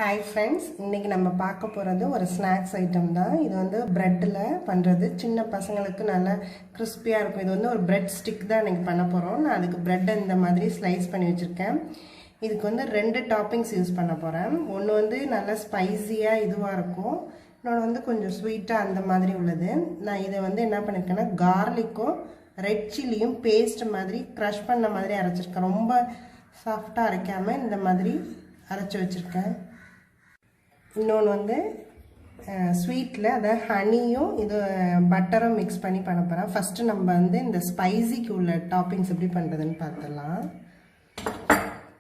Hi friends, இன்னைக்கு நம்ம பார்க்க போறது ஒரு ஸ்நாக்ஸ் ஐட்டம் தான். இது வந்து பிரெட்ல பண்றது. சின்ன பசங்களுக்கு நல்ல கிறிஸ்பியா இருக்கும். இது வந்து ஒரு பிரெட் ஸ்டிக் தான் இன்னைக்கு பண்ண போறோம். நான் அதுக்கு பிரெட் இந்த மாதிரி ஸ்லைஸ் பண்ணி வச்சிருக்கேன். இதுக்கு வந்து ரெண்டு டாப்பிங்ஸ் யூஸ் பண்ண போறேன். ஒன்னு வந்து நல்ல ஸ்பைசியா இதுவா இருக்கும். இன்னொரு வந்து கொஞ்சம் ஸ்வீட்டா அந்த மாதிரி உள்ளது. நான் இதை வந்து என்ன பண்ணிருக்கேன்னா garlicக்கும் ரெட் சில்லியும் பேஸ்ட் மாதிரி கிரஷ் பண்ண மாதிரி அரைச்சிருக்கேன். ரொம்ப சாஃப்ட்டா அரைக்காம இந்த மாதிரி அரைச்சு வச்சிருக்கேன். இன்னொன்று வந்து ஸ்வீட்டில் அதை ஹனியும் இது பட்டரும் மிக்ஸ் பண்ணி பண்ண போகிறேன். ஃபஸ்ட்டு நம்ம வந்து இந்த ஸ்பைசிக்கு உள்ள டாப்பிங்ஸ் எப்படி பண்ணுறதுன்னு பார்த்துடலாம்.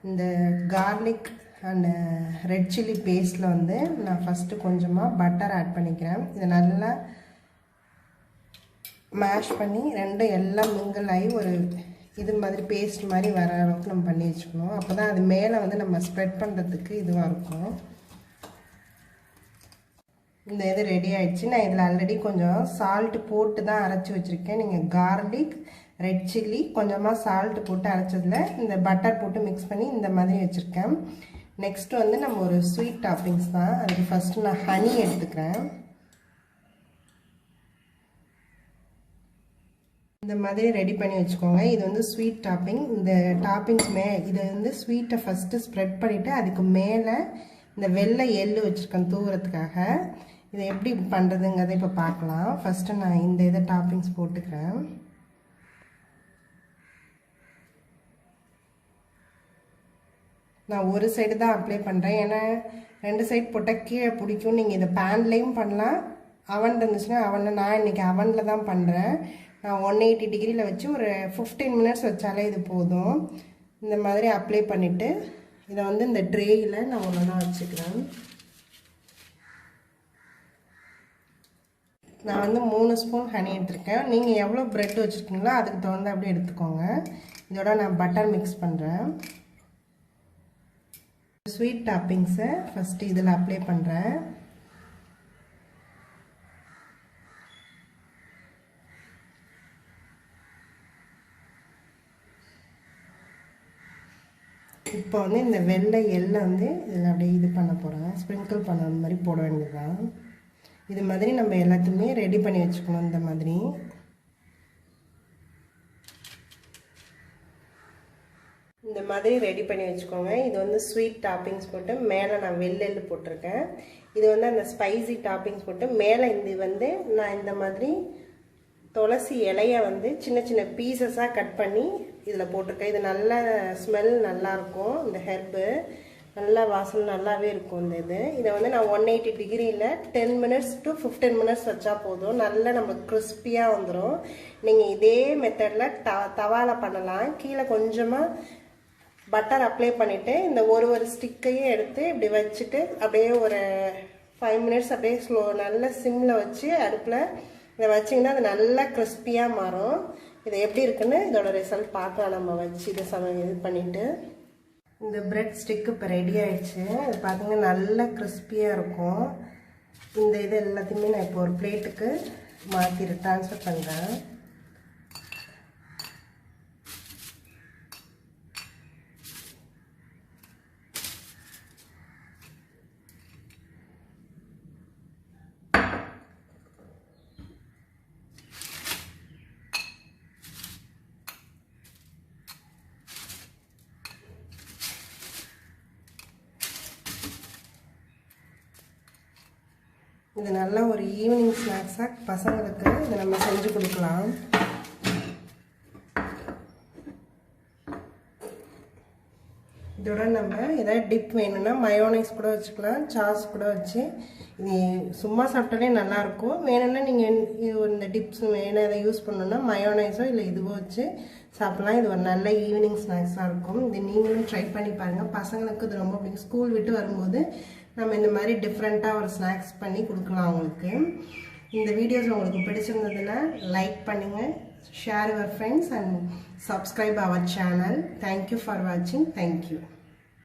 இந்த கார்லிக் அண்ட் ரெட் சில்லி பேஸ்ட்டில் வந்து நான் ஃபஸ்ட்டு கொஞ்சமாக பட்டர் ஆட் பண்ணிக்கிறேன். இதை நல்லா மேஷ் பண்ணி ரெண்டும் எல்லாம் மிங்கிள் ஆகி ஒரு இது மாதிரி பேஸ்ட் மாதிரி வர அளவுக்கு நம்ம பண்ணி வச்சுக்கணும். அப்போ தான் அது மேலே வந்து நம்ம ஸ்ப்ரெட் பண்ணுறதுக்கு இதுவாக இருக்கும். இந்த இது ரெடி ஆகிடுச்சு. நான் இதில் ஆல்ரெடி கொஞ்சம் சால்ட்டு போட்டு தான் அரைச்சி வச்சுருக்கேன். நீங்கள் கார்லிக் ரெட் சில்லி கொஞ்சமாக சால்ட்டு போட்டு அரைச்சதில் இந்த பட்டர் போட்டு மிக்ஸ் பண்ணி இந்த மாதிரி வச்சுருக்கேன். நெக்ஸ்ட் வந்து நம்ம ஒரு ஸ்வீட் டாப்பிங்ஸ் தான். அதுக்கு ஃபஸ்ட்டு நான் ஹனி எடுத்துக்கிறேன். இந்த மாதிரி ரெடி பண்ணி வச்சுக்கோங்க. இது வந்து ஸ்வீட் டாப்பிங். இந்த டாப்பிங்ஸ் இதை வந்து ஸ்வீட்டை ஃபஸ்ட்டு ஸ்ப்ரெட் பண்ணிவிட்டு அதுக்கு மேலே இந்த வெள்ளை எள்ளு வச்சுருக்கேன் தூவுறதுக்காக. இதை எப்படி பண்ணுறதுங்கிறத இப்போ பார்க்கலாம். ஃபஸ்ட்டு நான் இந்த இதை டாப்பிங்ஸ் போட்டுக்கிறேன். நான் ஒரு சைடு தான் அப்ளை பண்ணுறேன். ஏன்னா ரெண்டு சைடு போட்டால் கீழே பிடிக்கும். நீங்கள் இதை பேன்லேயும் பண்ணலாம், அவன் இருந்துச்சுன்னா அவனில். நான் இன்றைக்கி அவனில் தான் பண்ணுறேன். நான் 180 டிகிரியில் வச்சு ஒரு 15 மினிட்ஸ் வச்சாலே இது போதும். இந்த மாதிரி அப்ளை பண்ணிவிட்டு இதை வந்து இந்த ட்ரேயில் நான் ஒன்றா வச்சுக்கிறேன். நான் வந்து 3 ஸ்பூன் ஹனி எடுத்துருக்கேன். நீங்கள் எவ்வளோ ப்ரெட் வச்சுருக்கீங்களோ அதுக்கு தகுந்த அப்படியே எடுத்துக்கோங்க. இதோட நான் பட்டர் மிக்ஸ் பண்ணுறேன். ஸ்வீட் டாப்பிங்ஸை ஃபஸ்ட்டு இதில் அப்ளை பண்ணுறேன். இப்போ வந்து இந்த வெள்ளை எள்ளை வந்து இதில் அப்படியே இது பண்ண போகிறேன். ஸ்ப்ரிங்கிள் பண்ண மாதிரி போட வேண்டியதுதான். இது மாதிரி நம்ம எல்லாத்தையுமே ரெடி பண்ணி வச்சுக்கணும். இந்த மாதிரி இந்த மாதிரி ரெடி பண்ணி வச்சுக்கோங்க. இது வந்து ஸ்வீட் டாப்பிங்ஸ் போட்டு மேலே நான் வெள்ளெள்ளு போட்டிருக்கேன். இது வந்து அந்த ஸ்பைசி டாப்பிங்ஸ் போட்டு மேலே இது வந்து நான் இந்த மாதிரி துளசி இலையை வந்து சின்ன சின்ன பீசஸாக கட் பண்ணி இதில் போட்டிருக்கேன். இது நல்ல ஸ்மெல் நல்லாயிருக்கும். இந்த ஹெர்பு நல்லா வாசனை நல்லாவே இருக்கும். இந்த இதை வந்து நான் 180 டிகிரியில் 10 மினிட்ஸ் டு 15 மினிட்ஸ் வச்சா போதும். நல்லா நம்ம கிறிஸ்பியாக வந்துடும். நீங்கள் இதே மெத்தடில் தவாவில் பண்ணலாம். கீழே கொஞ்சமாக பட்டர் அப்ளை பண்ணிவிட்டு இந்த ஒரு ஸ்டிக்கையும் எடுத்து இப்படி வச்சுட்டு அப்படியே ஒரு 5 மினிட்ஸ் அப்படியே நல்ல சிம்மில் வச்சு அடுப்பில் இதை வச்சிங்கன்னா அது நல்லா கிறிஸ்பியாக மாறும். இது எப்படி இருக்குன்னு இதோட ரிசல்ட் பார்க்கலாம். நம்ம வச்சு இதை இது பண்ணிவிட்டு இந்த பிரெட் ஸ்டிக்கு இப்போ ரெடி ஆகிடுச்சு. இது பார்த்தீங்கன்னா நல்லா கிறிஸ்பியாக இருக்கும். இந்த இது எல்லாத்தையுமே நான் இப்போ ஒரு பிளேட்டுக்கு மாற்றி ட்ரான்ஸ்ஃபர் பண்ணுறேன். இது நல்லா ஒரு ஈவினிங் ஸ்நாக்ஸாக பசங்களுக்கு இதை நம்ம செஞ்சு கொடுக்கலாம். இதோட நம்ம ஏதாவது டிப் வேணும்னா மயோனைஸ் கூட வச்சுக்கலாம், சாஸ் கூட வச்சு. இது சும்மா சாப்பிட்டாலே நல்லாயிருக்கும். வேணும்னா நீங்கள் இந்த டிப்ஸ் வேணும் எதை யூஸ் பண்ணணுன்னா மயோனைஸோ இல்லை இதுவோ வச்சு சாப்பிட்லாம். இது ஒரு நல்ல ஈவினிங் ஸ்நாக்ஸாக இருக்கும். இது நீங்களும் ட்ரை பண்ணி பாருங்கள். பசங்களுக்கு இது ரொம்ப பிடிக்கும். ஸ்கூல் விட்டு வரும்போது நம்ம இந்த மாதிரி டிஃப்ரெண்ட்டாக ஒரு ஸ்நாக்ஸ் பண்ணி கொடுக்கலாம் அவங்களுக்கு. இந்த வீடியோஸ் உங்களுக்கு பிடிச்சிருந்ததுன்னா லைக் பண்ணுங்கள், share your friends and subscribe our channel. Thank you for watching. Thank you.